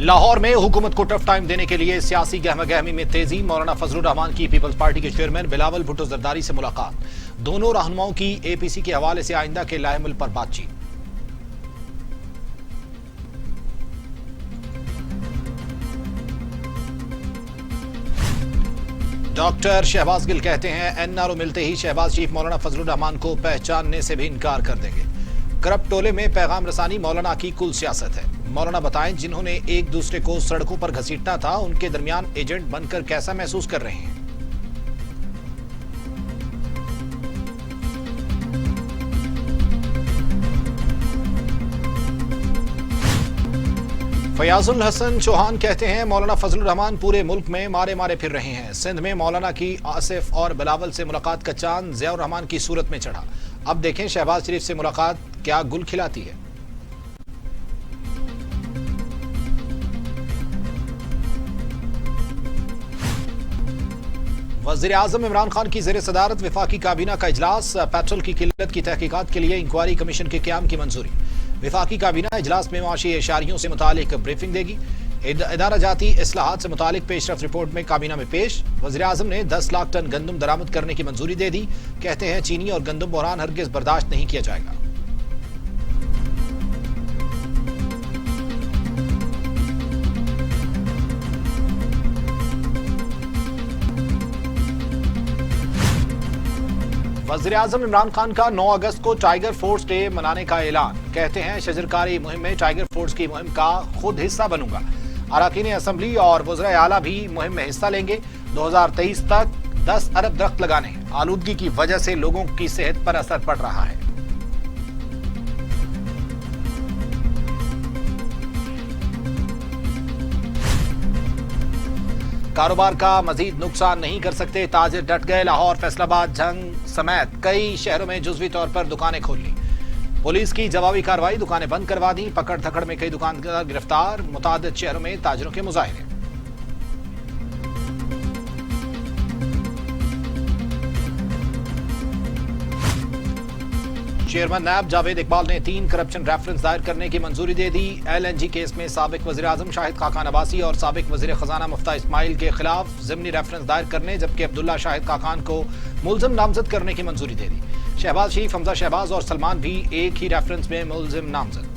लाहौर में हुकूमत को टफ टाइम देने के लिए सियासी गहमा-गहमी में तेजी। मौलाना फजलुर रहमान की पीपल्स पार्टी के चेयरमैन बिलावल भुट्टो जरदारी से मुलाकात। दोनों रहनुमाओं की एपीसी के हवाले से आइंदा के लाएमुल पर बातचीत। डॉक्टर शहबाज गिल कहते हैं एनआरओ मिलते ही शहबाज शरीफ मौलाना फजलुर रहमान को पहचानने से भी इनकार कर देंगे। करप्ट टोले में पैगाम रसानी मौलाना की कुल सियासत है। मौलाना बताएं जिन्होंने एक दूसरे को सड़कों पर घसीटना था उनके दरमियान एजेंट बनकर कैसा महसूस कर रहे हैं। फयाजुल हसन चौहान कहते हैं मौलाना फजलुर रहमान पूरे मुल्क में मारे मारे फिर रहे हैं। सिंध में मौलाना की आसिफ और बिलावल से मुलाकात का चांद ज़ियाउर रहमान की सूरत में चढ़ा। अब देखें शहबाज शरीफ से मुलाकात क्या गुल खिलाती है। वज़ीर-ए-आज़म इमरान खान की ज़ेर सदारत वफाकी काबीना का इजलास। पेट्रोल की किल्लत की तहकीकात के लिए इंक्वायरी कमीशन के क़याम की मंजूरी। वफाकी काबीना इजलास में माशी एशारियों से मुतालिक ब्रीफिंग देगी। इदारा जाती इस्लाहात से मुतालिक पेशरफ रिपोर्ट में काबीना में पेश। वज़ीर-ए-आज़म ने 10 लाख टन गंदम दरामद करने की मंजूरी दे दी। कहते हैं चीनी और गंदम बहरान हरगिज़ बर्दाश्त नहीं किया जाएगा। वज़ीर-ए-आज़म इमरान खान का 9 अगस्त को टाइगर फोर्स डे मनाने का ऐलान। कहते हैं शजरकारी मुहिम में टाइगर फोर्स की मुहिम का खुद हिस्सा बनूंगा। अरकान असम्बली और वज़राए आला भी मुहिम में हिस्सा लेंगे। 2023 तक 10 अरब दरख्त लगाने हैं। आलूदगी की वजह से लोगों की सेहत पर असर पड़ रहा है। कारोबार का मजीद नुकसान नहीं कर सकते, ताजिर डट गए। लाहौर, फैसलाबाद, झंग समेत कई शहरों में जुज़वी तौर पर दुकानें खोल ली। पुलिस की जवाबी कार्रवाई, दुकानें बंद करवा दी। पकड़ धकड़ में कई दुकानदार गिरफ्तार। मुतादिद शहरों में ताजिरों के मुजाहिरे। चेयरमैन नैब जावेद इकबाल ने 3 करप्शन रेफरेंस दायर करने की मंजूरी दे दी। LNG केस में साबिक वज़ीर-ए-आज़म शाहिद खाकान अब्बासी और साबिक वज़ीर खजाना मुफ्ता इस्माइल के खिलाफ ज़िमनी रेफरेंस दायर करने, जबकि अब्दुल्ला शाहिद खाकान को मुल्ज़िम नामजद करने की मंजूरी दे दी। शहबाज शरीफ, हमजा शहबाज और सलमान भी एक ही रेफरेंस में मुल्ज़िम नामजद।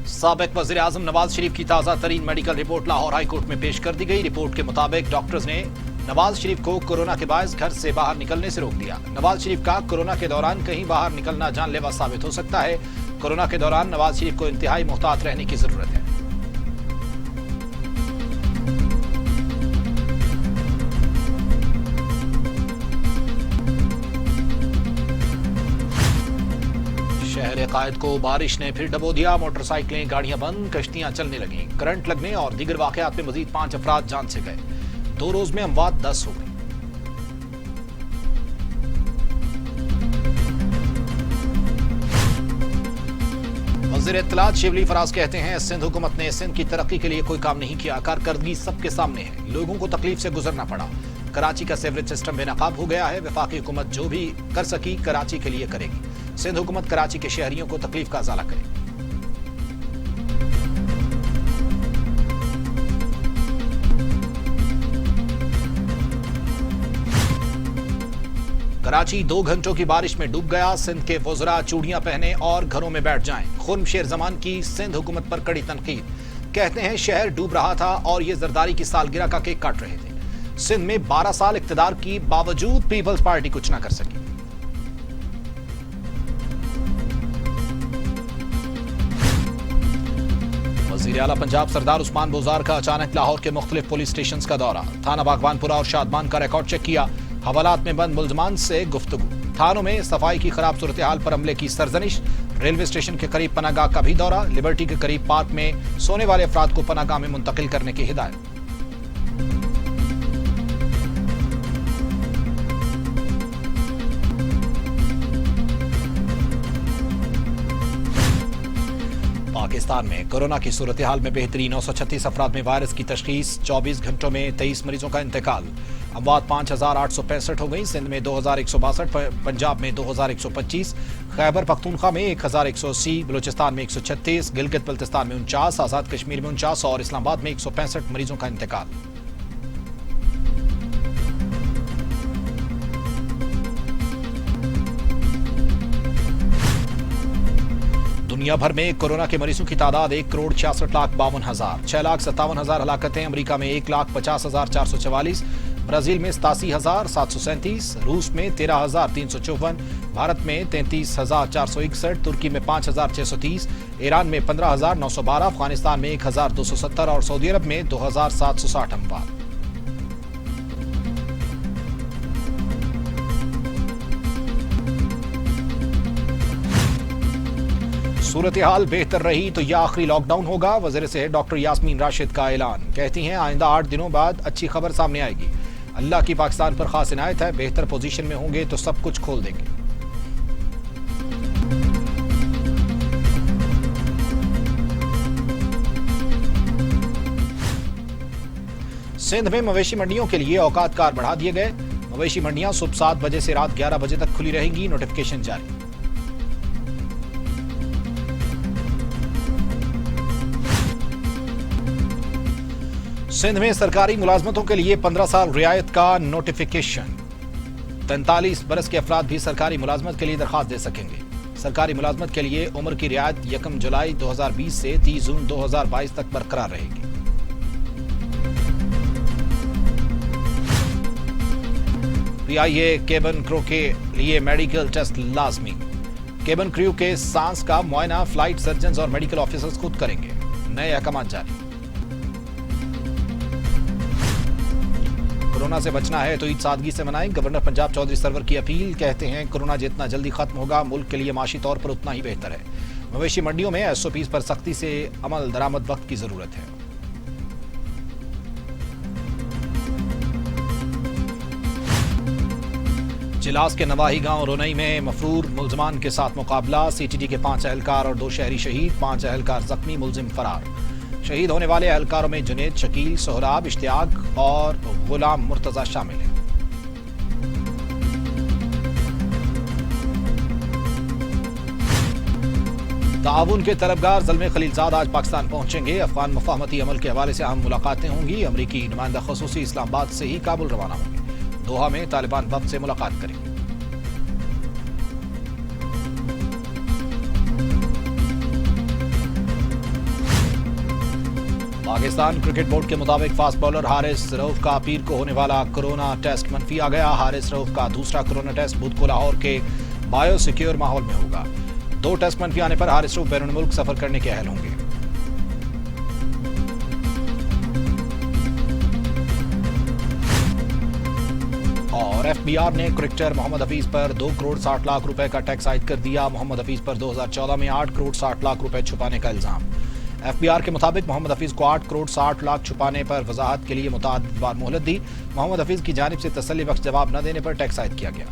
साबिक वज़ीर-ए-आज़म नवाज शरीफ की ताज़ा तरीन medical report Lahore high court में पेश कर दी गई। रिपोर्ट के मुताबिक डॉक्टर्स ने नवाज शरीफ को कोरोना के बायस घर से बाहर निकलने से रोक दिया। नवाज शरीफ का कोरोना के दौरान कहीं बाहर निकलना जानलेवा साबित हो सकता है। कोरोना के दौरान नवाज शरीफ को इंतहाई मुहतात रहने की जरूरत है। शहर कायद को बारिश ने फिर डबो दिया। मोटरसाइकिलें, गाड़ियां बंद, कश्तियां चलने लगी। करंट लगने और दीगर वाकयात में मजीद 5 अफराद जान से गए। 2 रोज में अमवात 10 हो गई। वज़ीर इत्तलात शिवली फराज कहते हैं सिंध हुकूमत ने सिंध की तरक्की के लिए कोई काम नहीं किया। कारकर्दगी सबके सामने है। लोगों को तकलीफ से गुजरना पड़ा। कराची का सेवरेज सिस्टम बेनकाब हो गया है। वफाकी हुकूमत जो भी कर सकी कराची के लिए करेगी। सिंध हुकूमत कराची के शहरियों को तकलीफ का अजाला करे। कराची 2 घंटों की बारिश में डूब गया। सिंध के वज़रा चूड़ियां पहने और घरों में बैठ जाएं। खुर्म शेर जमान की सिंध हुकूमत पर कड़ी तनकीद। कहते हैं शहर डूब रहा था और ये जरदारी की सालगिरह का केक काट रहे थे। सिंध में 12 साल इख्तिदार की बावजूद पीपल्स पार्टी कुछ न कर सकी। वज़ीर आला पंजाब सरदार उस्मान बुज़दार का अचानक लाहौर के मुख्तलिफ पुलिस स्टेशन का दौरा। थाना बागवानपुरा और शादमान का रिकॉर्ड चेक किया। हवालात में बंद मुल्ज़मान से गुफ्तगू। थानों में सफाई की खराब सूरत हाल पर अमले की सरजनिश। रेलवे स्टेशन के करीब पनागाह का भी दौरा। लिबर्टी के करीब पार्क में सोने वाले अफराद को पनागाह में मुंतकिल करने की हिदायत। पाकिस्तान में कोरोना की सूरत हाल में बेहतरी। 936 अफराद में वायरस की तशखीस। 24 घंटों में 23 मरीजों का इंतकाल। अमवात 5,865 हो गई। सिंध में 2,162, पंजाब में 2,125, खैबर पख्तूनख्वा में 1,180, बलूचिस्तान में 136, गिलगित बल्तिस्तान में 49, आजाद कश्मीर में 49 और इस्लामाबाद में 165 मरीजों का इंतकाल। दुनिया भर में कोरोना के मरीजों की तादाद 1,66,52,000, 6,57,000 हलाकतें। अमेरिका में 1,50,444, ब्राजील में 87,737, रूस में 13,354, भारत में 33,461, तुर्की में 5,630, ईरान में 15,912, अफगानिस्तान में 1,270 और सऊदी अरब में 2,760 अमवात। सूरत हाल बेहतर रही तो यह आखिरी लॉकडाउन होगा, वज़ीर सेहत डॉक्टर यास्मीन राशिद का ऐलान। कहती हैं आइंदा 8 दिनों बाद अच्छी खबर सामने आएगी। अल्लाह की पाकिस्तान पर खास इनायत है, बेहतर पोजीशन में होंगे तो सब कुछ खोल देंगे। सिंध में मवेशी मंडियों के लिए औकात कार बढ़ा दिए गए। मवेशी मंडियां सुबह 7 बजे से रात 11 बजे तक खुली रहेंगी, नोटिफिकेशन जारी। सिंध में सरकारी मुलाजमतों के लिए 15 साल रियायत का नोटिफिकेशन। 43 बरस के अफराद भी सरकारी मुलाजमत के लिए दरखास्त दे सकेंगे। सरकारी मुलाजमत के लिए उम्र की रियायत 1 जुलाई 2020 से 30 जून 2022 तक बरकरार रहेगी। पीआईए केबिन क्रू के लिए मेडिकल टेस्ट लाजमी। केबिन क्रू के सांस का मुआयना फ्लाइट सर्जन और मेडिकल ऑफिसर्स खुद करेंगे। नए अहकाम जारी। कोरोना से बचना है तो ईद सादगी से मनाएं, गवर्नर पंजाब चौधरी सरवर की अपील। कहते हैं कोरोना जितना जल्दी खत्म होगा मुल्क के लिए माशी तौर पर उतना ही बेहतर है। मवेशी मंडियों में एसओपीज पर सख्ती से अमल दरामद वक्त की जरूरत है। जिलास के नवाही गांव रोनई में मफरूर मुलजमान के साथ मुकाबला। सीटीडी के 5 एहलकार और 2 शहरी शहीद, 5 एहलकार जख्मी, मुलजिम फरार। शहीद होने वाले एहलकारों में जुनेद, शकील, सोहराब, इश्तियाक और गुलाम मुर्तजा शामिल हैं। ताउन के तलबगार ज़ल्मे खलीलजाद आज पाकिस्तान पहुंचेंगे। अफगान मुफाहमती अमल के हवाले से अहम मुलाकातें होंगी। अमरीकी नुमाइंदा खसूसी इस्लामाबाद से ही काबुल रवाना होंगे। दोहा में तालिबान वफ्द से मुलाकात करेंगे। पाकिस्तान क्रिकेट बोर्ड के मुताबिक फास्ट बॉलर हारिस रऊफ का पीर को होने वाला कोरोना टेस्ट मंफी आ गया। हारिस रऊफ का दूसरा कोरोना टेस्ट बुध को लाहौर के बायो सिक्योर माहौल में होगा। 2 टेस्ट मंफी आने पर हारिस रऊफ बैरून मुल्क सफर करने के अहल होंगे। और एफबीआर ने क्रिकेटर मोहम्मद हफीज पर 2 करोड़ 60 लाख रुपए का टैक्स आयद कर दिया। मोहम्मद हफीज पर 2014 में 8 करोड़ 60 लाख रुपए छुपाने का इल्जाम। एफबीआर के मुताबिक मोहम्मद हफीज को 8 करोड़ 60 लाख छुपाने पर वजाहत के लिए मुतअद्दिद बार मोहलत दी। मोहम्मद हफीज की जानिब से तसल्ली बख्श जवाब न देने पर टैक्स आयद किया गया।